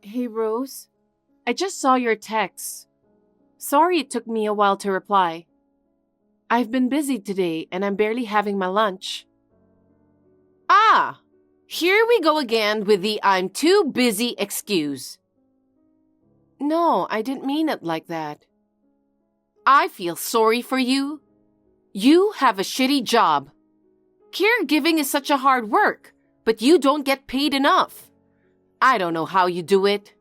Hey, Rose. I just saw your text. Sorry it took me a while to reply. I've been busy today and I'm barely having my lunch. Ah! Here we go again with the I'm too busy excuse. No, I didn't mean it like that. I feel sorry for you. You have a shitty job. Caregiving is such a hard work, but you don't get paid enough. I don't know how you do it.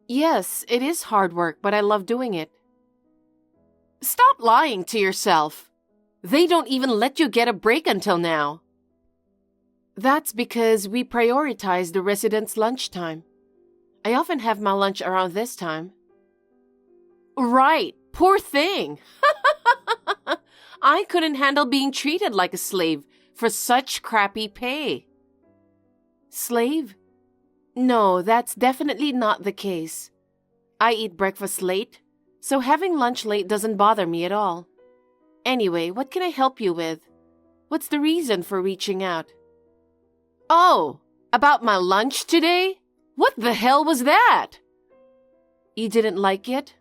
Yes, it is hard work, but I love doing it. Stop lying to yourself. They don't even let you get a break until now. That's because we prioritize the residents' lunchtime. I often have my lunch around this time. Right, poor thing. I couldn't handle being treated like a slave for such crappy pay. Slave? No, that's definitely not the case. I eat breakfast late, so having lunch late doesn't bother me at all. Anyway, what can I help you with? What's the reason for reaching out? Oh, about my lunch today? What the hell was that? You didn't like it?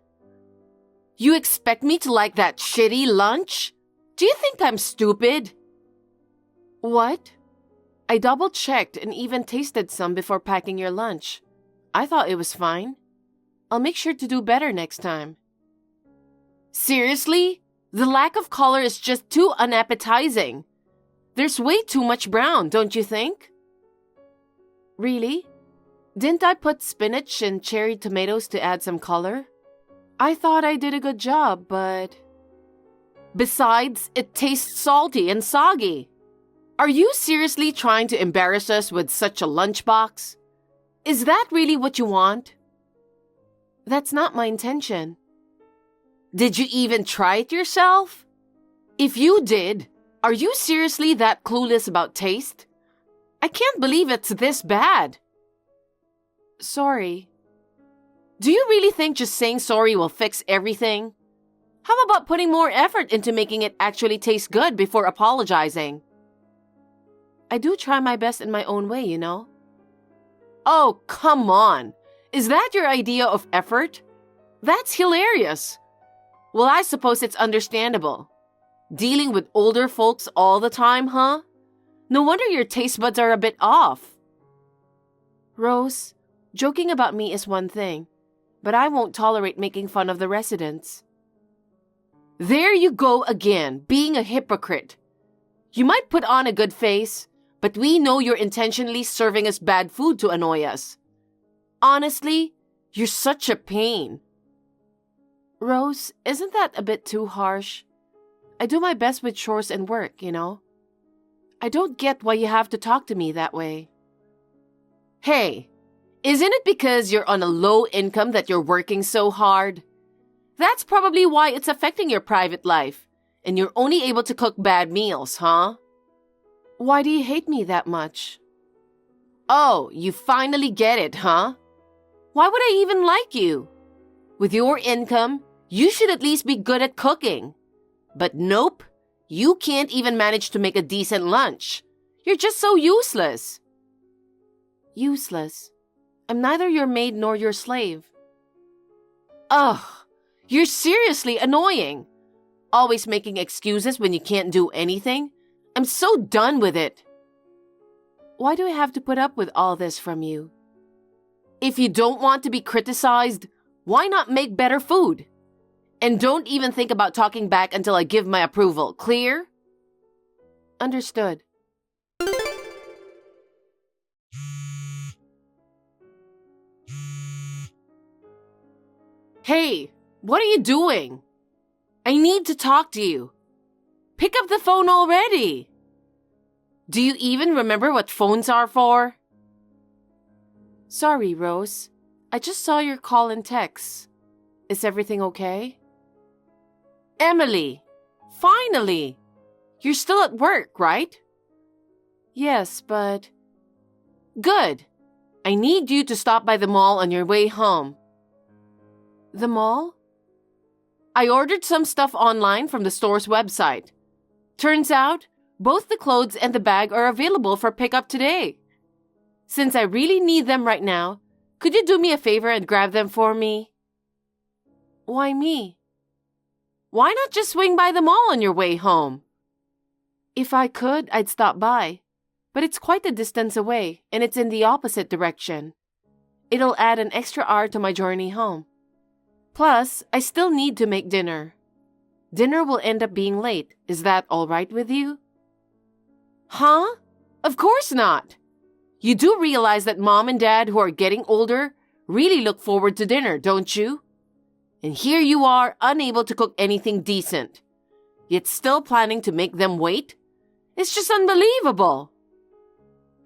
You expect me to like that shitty lunch? Do you think I'm stupid? What? I double-checked and even tasted some before packing your lunch. I thought it was fine. I'll make sure to do better next time. Seriously? The lack of color is just too unappetizing. There's way too much brown, don't you think? Really? Didn't I put spinach and cherry tomatoes to add some color? I thought I did a good job, but... Besides, it tastes salty and soggy. Are you seriously trying to embarrass us with such a lunchbox? Is that really what you want? That's not my intention. Did you even try it yourself? If you did, are you seriously that clueless about taste? I can't believe it's this bad. Sorry. Do you really think just saying sorry will fix everything? How about putting more effort into making it actually taste good before apologizing? I do try my best in my own way, you know. Oh, come on. Is that your idea of effort? That's hilarious. Well, I suppose it's understandable. Dealing with older folks all the time, huh? No wonder your taste buds are a bit off. Rose, joking about me is one thing, but I won't tolerate making fun of the residents. There you go again, being a hypocrite. You might put on a good face, but we know you're intentionally serving us bad food to annoy us. Honestly, you're such a pain. Rose, isn't that a bit too harsh? I do my best with chores and work, you know. I don't get why you have to talk to me that way. Hey, isn't it because you're on a low income that you're working so hard? That's probably why it's affecting your private life, and you're only able to cook bad meals, huh? Why do you hate me that much? Oh, you finally get it, huh? Why would I even like you? With your income, you should at least be good at cooking. But nope, you can't even manage to make a decent lunch. You're just so useless. Useless? I'm neither your maid nor your slave. Ugh, you're seriously annoying. Always making excuses when you can't do anything. I'm so done with it. Why do I have to put up with all this from you? If you don't want to be criticized, why not make better food? And don't even think about talking back until I give my approval. Clear? Understood. Hey, what are you doing? I need to talk to you. Pick up the phone already. Do you even remember what phones are for? Sorry, Rose. I just saw your call and text. Is everything okay? Emily, finally. You're still at work, right? Yes, but... Good. I need you to stop by the mall on your way home. The mall? I ordered some stuff online from the store's website. Turns out, both the clothes and the bag are available for pickup today. Since I really need them right now, Could you do me a favor and grab them for me? Why me? Why not just swing by the mall on your way home? If I could, I'd stop by. But it's quite a distance away, and it's in the opposite direction. It'll add an extra hour to my journey home. Plus, I still need to make dinner. Dinner will end up being late. Is that all right with you? Huh? Of course not. You do realize that Mom and Dad, who are getting older, really look forward to dinner, don't you? And here you are, unable to cook anything decent, yet still planning to make them wait? It's just unbelievable.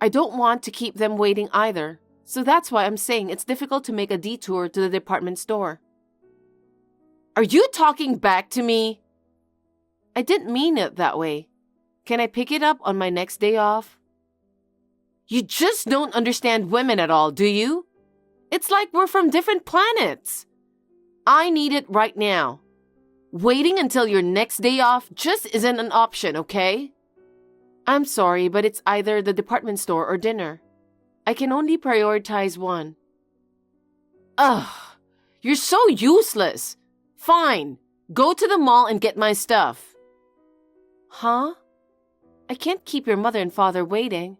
I don't want to keep them waiting either, so that's why I'm saying it's difficult to make a detour to the department store. Are you talking back to me? I didn't mean it that way. Can I pick it up on my next day off? You just don't understand women at all, do you? It's like we're from different planets. I need it right now. Waiting until your next day off just isn't an option, okay? I'm sorry, but it's either the department store or dinner. I can only prioritize one. Ugh, you're so useless. Fine, go to the mall and get my stuff. Huh? I can't keep your mother and father waiting.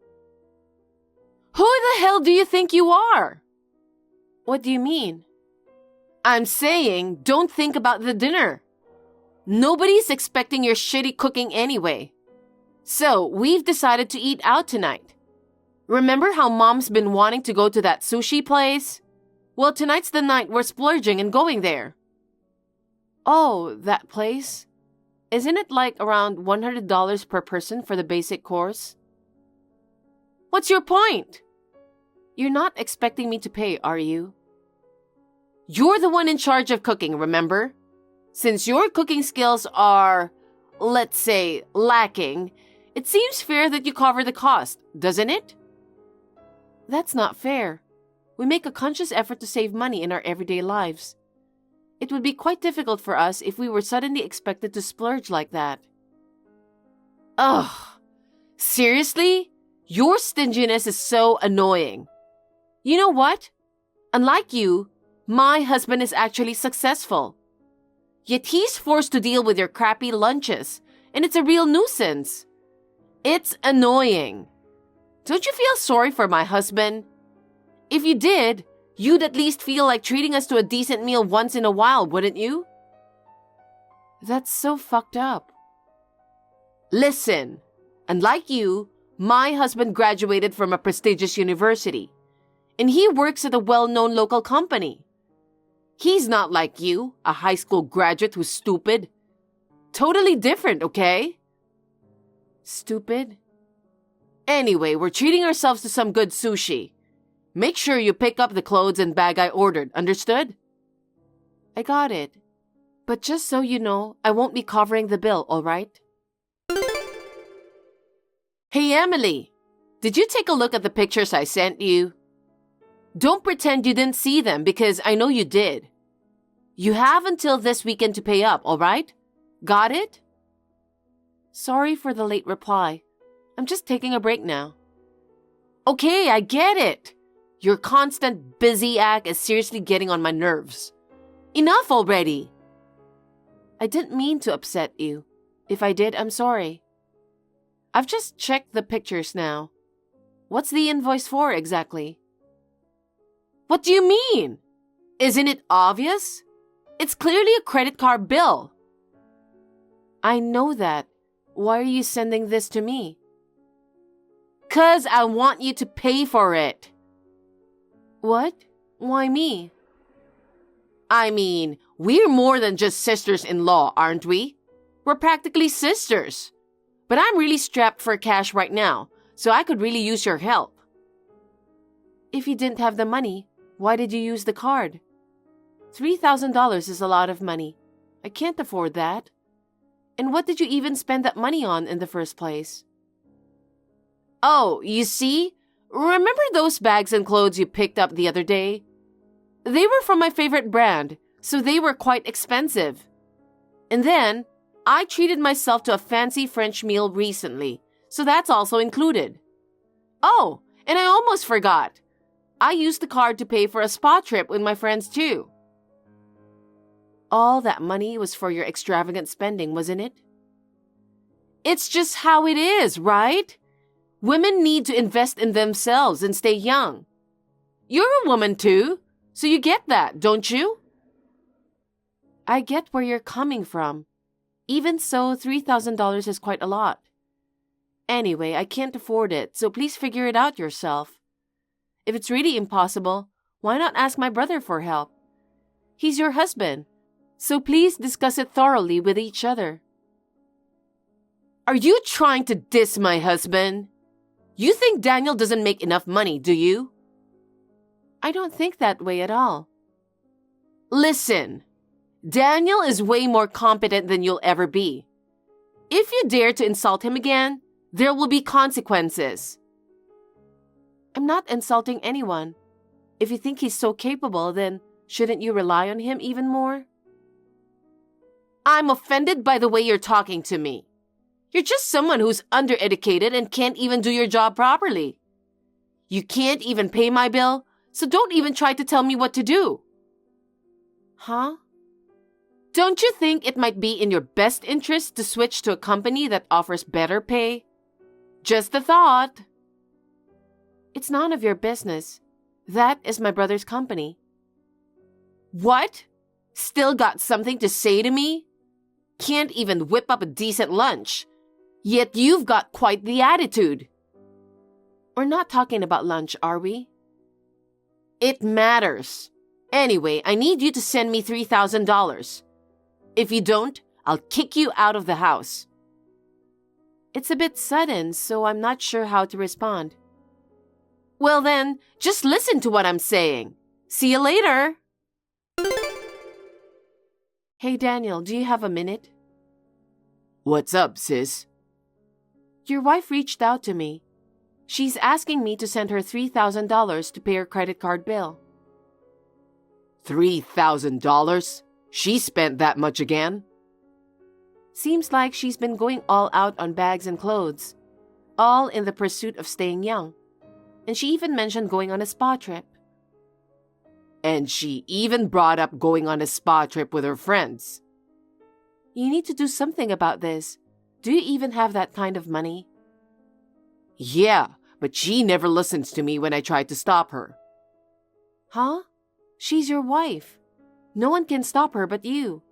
Who the hell do you think you are? What do you mean? I'm saying don't think about the dinner. Nobody's expecting your shitty cooking anyway. So, we've decided to eat out tonight. Remember how Mom's been wanting to go to that sushi place? Well, tonight's the night we're splurging and going there. Oh, that place? Isn't it like around $100 per person for the basic course? What's your point? You're not expecting me to pay, are you? You're the one in charge of cooking, remember? Since your cooking skills are, let's say, lacking, it seems fair that you cover the cost, doesn't it? That's not fair. We make a conscious effort to save money in our everyday lives. It would be quite difficult for us if we were suddenly expected to splurge like that. Ugh. Seriously? Your stinginess is so annoying. You know what? Unlike you, my husband is actually successful. Yet he's forced to deal with your crappy lunches, and it's a real nuisance. It's annoying. Don't you feel sorry for my husband? If you did, you'd at least feel like treating us to a decent meal once in a while, wouldn't you? That's so fucked up. Listen, unlike you, my husband graduated from a prestigious university, and he works at a well-known local company. He's not like you, a high school graduate who's stupid. Totally different, okay? Stupid? Anyway, we're treating ourselves to some good sushi. Make sure you pick up the clothes and bag I ordered, understood? I got it. But just so you know, I won't be covering the bill, all right? Hey, Emily, did you take a look at the pictures I sent you? Don't pretend you didn't see them because I know you did. You have until this weekend to pay up, all right? Got it? Sorry for the late reply. I'm just taking a break now. Okay, I get it. Your constant busy act is seriously getting on my nerves. Enough already. I didn't mean to upset you. If I did, I'm sorry. I've just checked the pictures now. What's the invoice for exactly? What do you mean? Isn't it obvious? It's clearly a credit card bill. I know that. Why are you sending this to me? 'Cause I want you to pay for it. What? Why me? I mean, we're more than just sisters-in-law, aren't we? We're practically sisters. But I'm really strapped for cash right now, so I could really use your help. If you didn't have the money, why did you use the card? $3,000 is a lot of money. I can't afford that. And what did you even spend that money on in the first place? Oh, you see? Remember those bags and clothes you picked up the other day? They were from my favorite brand, so they were quite expensive. And then, I treated myself to a fancy French meal recently, so that's also included. Oh, and I almost forgot. I used the card to pay for a spa trip with my friends too. All that money was for your extravagant spending, wasn't it? It's just how it is, right? Women need to invest in themselves and stay young. You're a woman too, so you get that, don't you? I get where you're coming from. Even so, $3,000 is quite a lot. Anyway, I can't afford it, so please figure it out yourself. If it's really impossible, why not ask my brother for help? He's your husband, so please discuss it thoroughly with each other. Are you trying to diss my husband? You think Daniel doesn't make enough money, do you? I don't think that way at all. Listen, Daniel is way more competent than you'll ever be. If you dare to insult him again, there will be consequences. I'm not insulting anyone. If you think he's so capable, then shouldn't you rely on him even more? I'm offended by the way you're talking to me. You're just someone who's undereducated and can't even do your job properly. You can't even pay my bill, so don't even try to tell me what to do. Huh? Don't you think it might be in your best interest to switch to a company that offers better pay? Just a thought. It's none of your business. That is my brother's company. What? Still got something to say to me? Can't even whip up a decent lunch. Yet you've got quite the attitude. We're not talking about lunch, are we? It matters. Anyway, I need you to send me $3,000. If you don't, I'll kick you out of the house. It's a bit sudden, so I'm not sure how to respond. Well then, just listen to what I'm saying. See you later. Hey Daniel, do you have a minute? What's up, sis? Your wife reached out to me. She's asking me to send her $3,000 to pay her credit card bill. $3,000? She spent that much again? Seems like she's been going all out on bags and clothes, all in the pursuit of staying young. And she even mentioned going on a spa trip. And she even brought up going on a spa trip with her friends. You need to do something about this. Do you even have that kind of money? Yeah, but she never listens to me when I try to stop her. Huh? She's your wife. No one can stop her but you.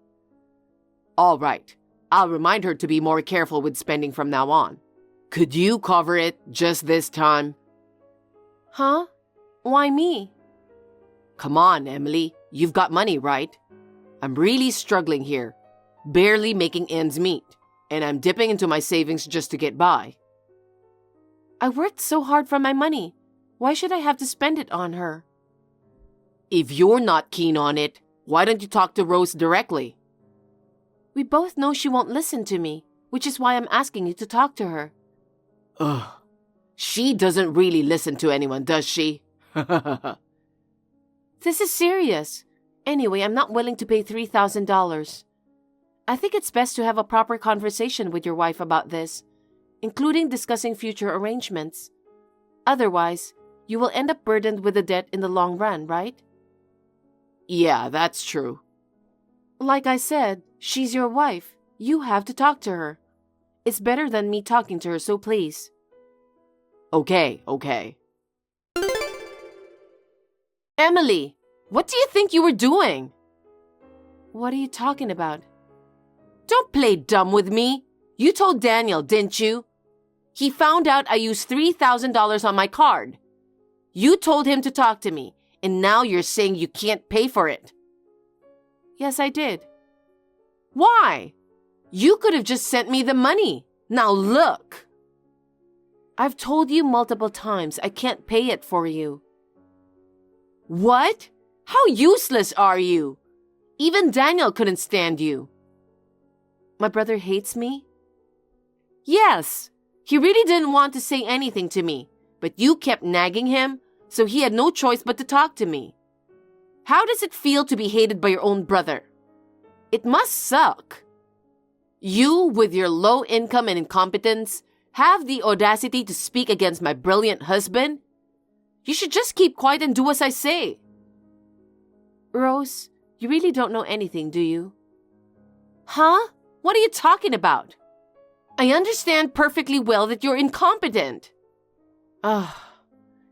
All right. I'll remind her to be more careful with spending from now on. Could you cover it just this time? Huh? Why me? Come on, Emily. You've got money, right? I'm really struggling here, barely making ends meet, and I'm dipping into my savings just to get by. I worked so hard for my money. Why should I have to spend it on her? If you're not keen on it, why don't you talk to Rose directly? We both know she won't listen to me, which is why I'm asking you to talk to her. Ugh. She doesn't really listen to anyone, does she? This is serious. Anyway, I'm not willing to pay $3,000. I think it's best to have a proper conversation with your wife about this, including discussing future arrangements. Otherwise, you will end up burdened with the debt in the long run, right? Yeah, that's true. Like I said, she's your wife. You have to talk to her. It's better than me talking to her, so please. Okay. Emily, what do you think you were doing? What are you talking about? Don't play dumb with me. You told Daniel, didn't you? He found out I used $3,000 on my card. You told him to talk to me, and now you're saying you can't pay for it. Yes, I did. Why? You could have just sent me the money. Now look. I've told you multiple times I can't pay it for you. What? How useless are you? Even Daniel couldn't stand you. My brother hates me? Yes. He really didn't want to say anything to me, but you kept nagging him, so he had no choice but to talk to me. How does it feel to be hated by your own brother? It must suck. You, with your low income and incompetence, have the audacity to speak against my brilliant husband? You should just keep quiet and do as I say. Rose, you really don't know anything, do you? Huh? What are you talking about? I understand perfectly well that you're incompetent.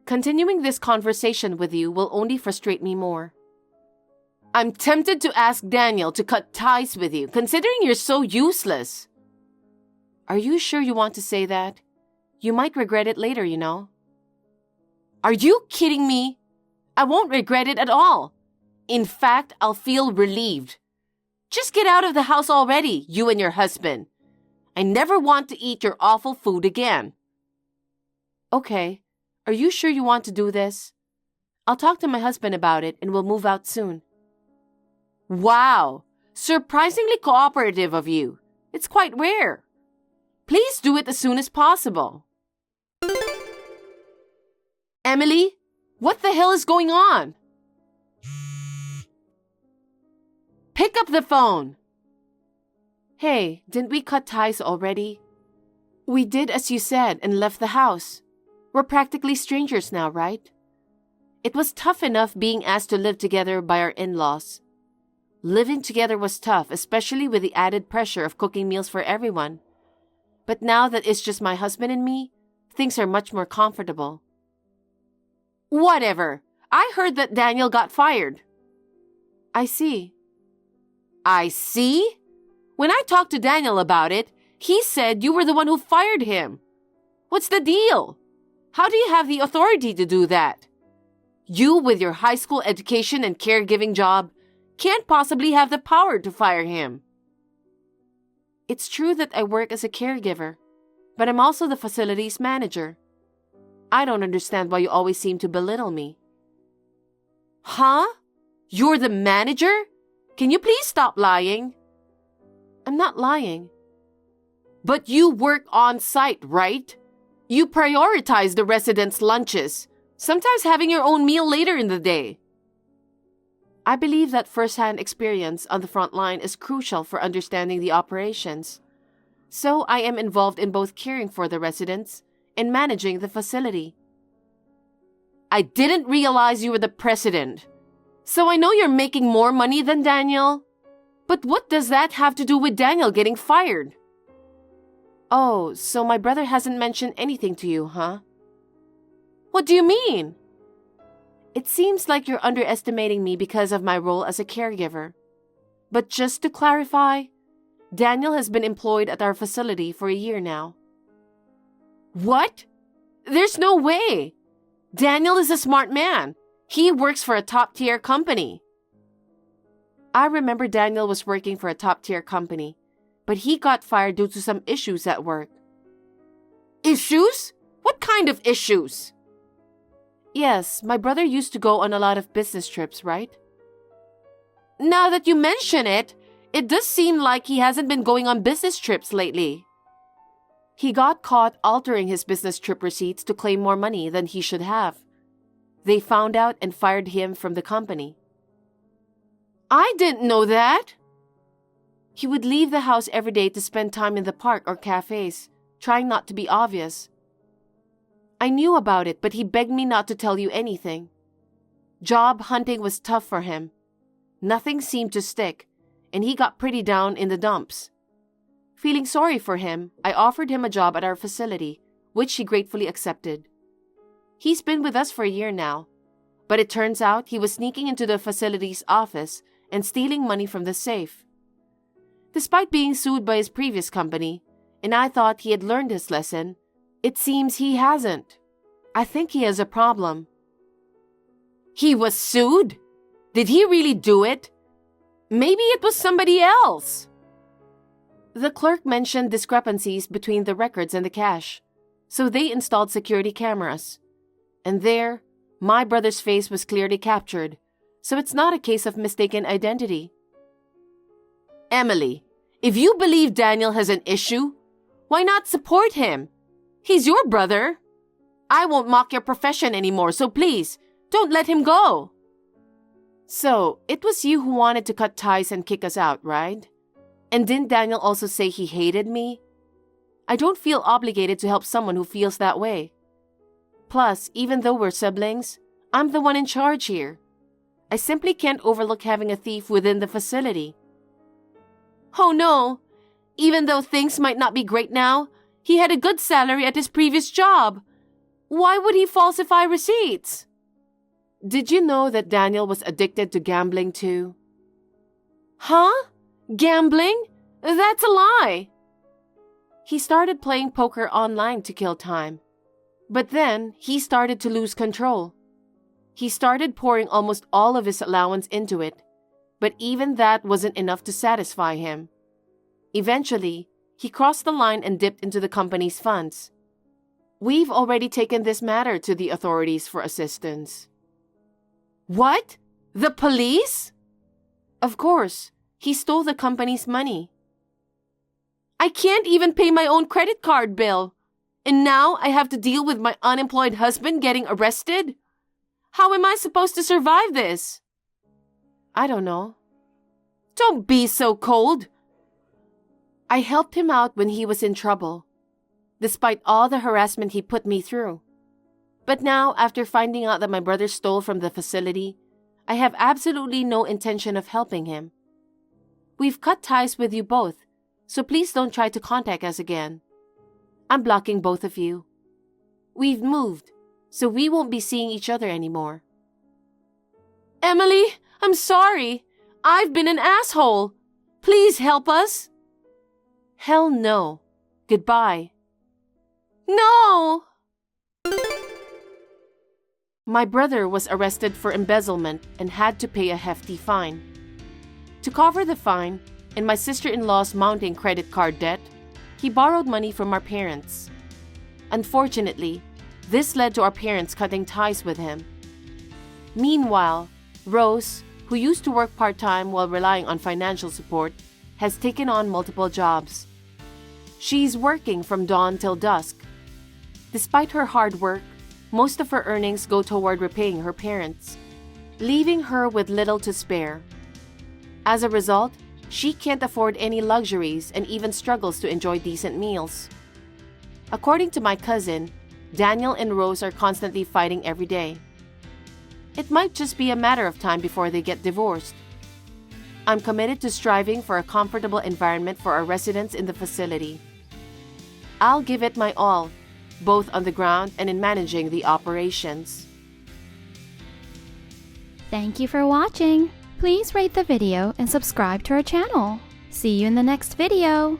Continuing this conversation with you will only frustrate me more. I'm tempted to ask Daniel to cut ties with you, considering you're so useless. Are you sure you want to say that? You might regret it later, you know. Are you kidding me? I won't regret it at all. In fact, I'll feel relieved. Just get out of the house already, you and your husband. I never want to eat your awful food again. Okay. Are you sure you want to do this? I'll talk to my husband about it and we'll move out soon. Wow! Surprisingly cooperative of you. It's quite rare. Please do it as soon as possible. Emily, what the hell is going on? Pick up the phone. Hey, didn't we cut ties already? We did as you said and left the house. We're practically strangers now, right? It was tough enough being asked to live together by our in-laws. Living together was tough, especially with the added pressure of cooking meals for everyone. But now that it's just my husband and me, things are much more comfortable. Whatever. I heard that Daniel got fired. I see. I see? When I talked to Daniel about it, he said you were the one who fired him. What's the deal? How do you have the authority to do that? You, with your high school education and caregiving job, can't possibly have the power to fire him. It's true that I work as a caregiver, but I'm also the facilities manager. I don't understand why you always seem to belittle me. Huh? You're the manager? Can you please stop lying? I'm not lying. But you work on site, right? You prioritize the residents' lunches, sometimes having your own meal later in the day. I believe that first-hand experience on the front line is crucial for understanding the operations. So I am involved in both caring for the residents and managing the facility. I didn't realize you were the president. So I know you're making more money than Daniel. But what does that have to do with Daniel getting fired? Oh, so my brother hasn't mentioned anything to you, huh? What do you mean? It seems like you're underestimating me because of my role as a caregiver. But just to clarify, Daniel has been employed at our facility for a year now. What? There's no way. Daniel is a smart man. He works for a top-tier company. I remember Daniel was working for a top-tier company, but he got fired due to some issues at work. Issues? What kind of issues? Yes, my brother used to go on a lot of business trips, right? Now that you mention it, it does seem like he hasn't been going on business trips lately. He got caught altering his business trip receipts to claim more money than he should have. They found out and fired him from the company. I didn't know that. He would leave the house every day to spend time in the park or cafes, trying not to be obvious. I knew about it, but he begged me not to tell you anything. Job hunting was tough for him. Nothing seemed to stick, and he got pretty down in the dumps. Feeling sorry for him, I offered him a job at our facility, which he gratefully accepted. He's been with us for a year now, but it turns out he was sneaking into the facility's office and stealing money from the safe. Despite being sued by his previous company, and I thought he had learned his lesson, it seems he hasn't. I think he has a problem. He was sued? Did he really do it? Maybe it was somebody else. The clerk mentioned discrepancies between the records and the cash, so they installed security cameras. And there, my brother's face was clearly captured, so it's not a case of mistaken identity. Emily, if you believe Daniel has an issue, why not support him? He's your brother. I won't mock your profession anymore, so please, don't let him go. So, it was you who wanted to cut ties and kick us out, right? And didn't Daniel also say he hated me? I don't feel obligated to help someone who feels that way. Plus, even though we're siblings, I'm the one in charge here. I simply can't overlook having a thief within the facility. Oh no! Even though things might not be great now, he had a good salary at his previous job. Why would he falsify receipts? Did you know that Daniel was addicted to gambling too? Huh? Gambling? That's a lie! He started playing poker online to kill time. But then, he started to lose control. He started pouring almost all of his allowance into it, but even that wasn't enough to satisfy him. Eventually, he crossed the line and dipped into the company's funds. We've already taken this matter to the authorities for assistance. What? The police? Of course, he stole the company's money. I can't even pay my own credit card bill. And now I have to deal with my unemployed husband getting arrested? How am I supposed to survive this? I don't know. Don't be so cold. I helped him out when he was in trouble, despite all the harassment he put me through. But now, after finding out that my brother stole from the facility, I have absolutely no intention of helping him. We've cut ties with you both, so please don't try to contact us again. I'm blocking both of you. We've moved, so we won't be seeing each other anymore. Emily, I'm sorry. I've been an asshole. Please help us. Hell no. Goodbye. No! My brother was arrested for embezzlement and had to pay a hefty fine. To cover the fine and my sister-in-law's mounting credit card debt, he borrowed money from our parents. Unfortunately, this led to our parents cutting ties with him. Meanwhile, Rose, who used to work part-time while relying on financial support, has taken on multiple jobs. She's working from dawn till dusk. Despite her hard work, most of her earnings go toward repaying her parents, leaving her with little to spare. As a result, she can't afford any luxuries and even struggles to enjoy decent meals. According to my cousin, Daniel and Rose are constantly fighting every day. It might just be a matter of time before they get divorced. I'm committed to striving for a comfortable environment for our residents in the facility. I'll give it my all, both on the ground and in managing the operations. Thank you for watching. Please rate the video and subscribe to our channel. See you in the next video.